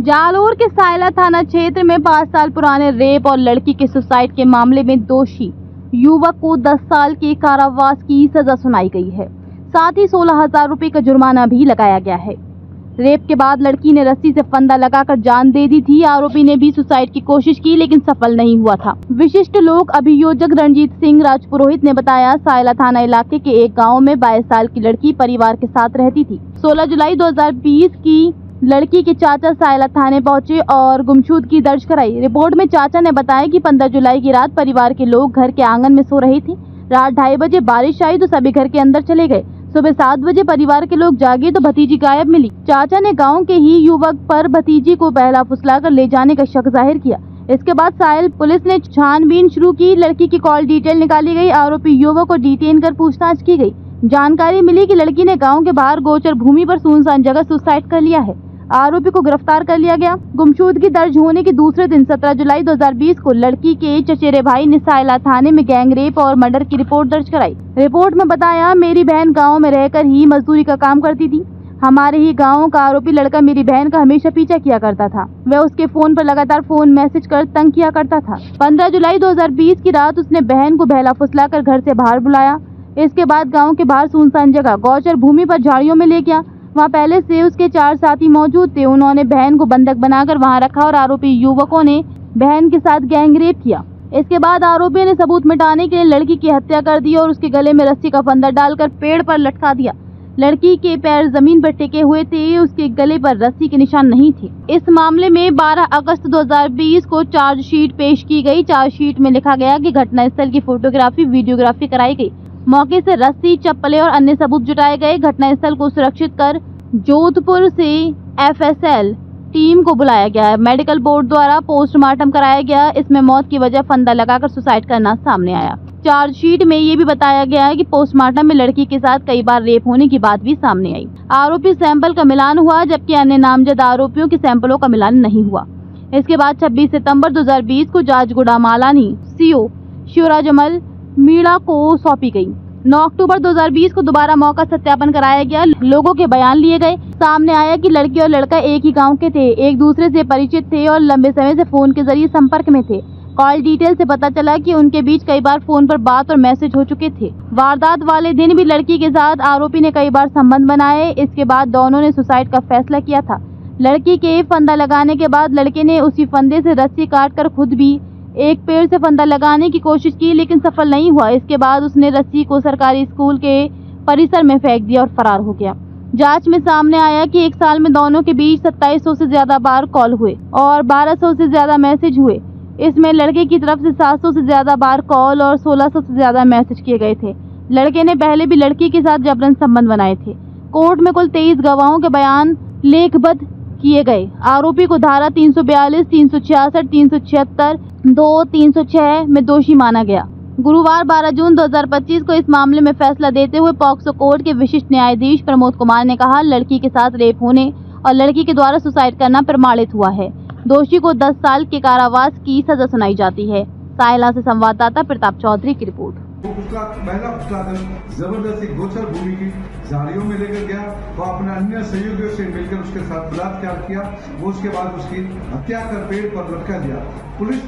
जालोर के सायला थाना क्षेत्र में 5 साल पुराने रेप और लड़की के सुसाइड के मामले में दोषी युवक को 10 साल के कारावास की सजा सुनाई गई है। साथ ही 16,000 रुपए का जुर्माना भी लगाया गया है। रेप के बाद लड़की ने रस्सी से फंदा लगाकर जान दे दी थी। आरोपी ने भी सुसाइड की कोशिश की लेकिन सफल नहीं हुआ था। विशिष्ट लोक अभियोजक रणजीत सिंह राजपुरोहित ने बताया, सायला थाना इलाके के एक गाँव में 22 साल की लड़की परिवार के साथ रहती थी। 16 जुलाई 2020 की लड़की के चाचा सायला थाने पहुंचे और गुमशुदगी दर्ज कराई। रिपोर्ट में चाचा ने बताया कि 15 जुलाई की रात परिवार के लोग घर के आंगन में सो रहे थे। रात 2:30 बजे बारिश आई तो सभी घर के अंदर चले गए। सुबह 7 बजे परिवार के लोग जागे तो भतीजी गायब मिली। चाचा ने गांव के ही युवक पर भतीजी को बहला फुसलाकर ले जाने का शक जाहिर किया। इसके बाद सायल पुलिस ने छानबीन शुरू की। लड़की की कॉल डिटेल निकाली गई। आरोपी युवक को डिटेन कर पूछताछ की गई। जानकारी मिली कि लड़की ने गाँव के बाहर गोचर भूमि पर सुनसान जगह सुसाइड कर लिया है। आरोपी को गिरफ्तार कर लिया गया। गुमशुदगी दर्ज होने के दूसरे दिन 17 जुलाई 2020 को लड़की के चचेरे भाई ने सायला थाने में गैंग रेप और मर्डर की रिपोर्ट दर्ज कराई। रिपोर्ट में बताया, मेरी बहन गांव में रहकर ही मजदूरी का काम करती थी। हमारे ही गांव का आरोपी लड़का मेरी बहन का हमेशा पीछा किया करता था। वह उसके फोन पर लगातार फोन मैसेज कर तंग किया करता था। 15 जुलाई 2020 की रात उसने बहन को बहला फुसलाकर घर से बाहर बुलाया। इसके बाद गाँव के बाहर सुनसान जगह गोचर भूमि पर झाड़ियों में ले गया। वहाँ पहले से उसके 4 साथी मौजूद थे। उन्होंने बहन को बंधक बनाकर वहाँ रखा और आरोपी युवकों ने बहन के साथ गैंग रेप किया। इसके बाद आरोपी ने सबूत मिटाने के लिए लड़की की हत्या कर दी और उसके गले में रस्सी का फंदा डालकर पेड़ पर लटका दिया। लड़की के पैर जमीन पर टिके हुए थे। उसके गले पर रस्सी के निशान नहीं थे। इस मामले में 12 अगस्त 2020 को चार्जशीट पेश की गई। चार्जशीट में लिखा गया कि घटनास्थल की फोटोग्राफी वीडियोग्राफी कराई गई। मौके से रस्सी, चप्पलें और अन्य सबूत जुटाए गए। घटनास्थल को सुरक्षित कर जोधपुर से FSL टीम को बुलाया गया। मेडिकल बोर्ड द्वारा पोस्टमार्टम कराया गया। इसमें मौत की वजह फंदा लगाकर सुसाइड करना सामने आया। चार्जशीट में ये भी बताया गया है कि पोस्टमार्टम में लड़की के साथ कई बार रेप होने की बात भी सामने आई। आरोपी सैंपल का मिलान हुआ जबकि अन्य नामजद आरोपियों के सैंपलों का मिलान नहीं हुआ। इसके बाद 26 सितंबर 2020 को जाजगुड़ा मालानी CO शिवराजमल मीणा को सौंपी गई। 9 अक्टूबर 2020 को दोबारा मौका सत्यापन कराया गया। लोगों के बयान लिए गए। सामने आया कि लड़की और लड़का एक ही गांव के थे, एक दूसरे से परिचित थे और लंबे समय से फोन के जरिए संपर्क में थे। कॉल डिटेल से पता चला कि उनके बीच कई बार फोन पर बात और मैसेज हो चुके थे। वारदात वाले दिन भी लड़की के साथ आरोपी ने कई बार संबंध बनाए। इसके बाद दोनों ने सुसाइड का फैसला किया था। लड़की के फंदा लगाने के बाद लड़के ने उसी फंदे से रस्सी काटकर खुद भी एक पेड़ से फंदा लगाने की कोशिश की लेकिन सफल नहीं हुआ। इसके बाद उसने रस्सी को सरकारी स्कूल के परिसर में फेंक दिया और फरार हो गया। जांच में सामने आया कि 1 साल में दोनों के बीच 2700 से ज्यादा बार कॉल हुए और 1200 से ज्यादा मैसेज हुए। इसमें लड़के की तरफ से 700 से ज्यादा बार कॉल और 1600 से ज्यादा मैसेज किए गए थे। लड़के ने पहले भी लड़की के साथ जबरन संबंध बनाए थे। कोर्ट में कुल 23 गवाहों के बयान लेखबद्ध किए गए। आरोपी को धारा 342, 366, 376, 2, 306 में दोषी माना गया। गुरुवार 12 जून 2025 को इस मामले में फैसला देते हुए पॉक्सो कोर्ट के विशिष्ट न्यायाधीश प्रमोद कुमार ने कहा, लड़की के साथ रेप होने और लड़की के द्वारा सुसाइड करना प्रमाणित हुआ है। दोषी को 10 साल के कारावास की सजा सुनाई जाती है। सायला से संवाददाता प्रताप चौधरी की रिपोर्ट। जबरदस्ती गोचर भूमि की झाड़ियों में लेकर गया। वो अपने अन्य सहयोगियों से मिलकर उसके साथ बलात्कार किया। वो उसके बाद उसकी हत्या कर पेड़ पर लटका दिया। पुलिस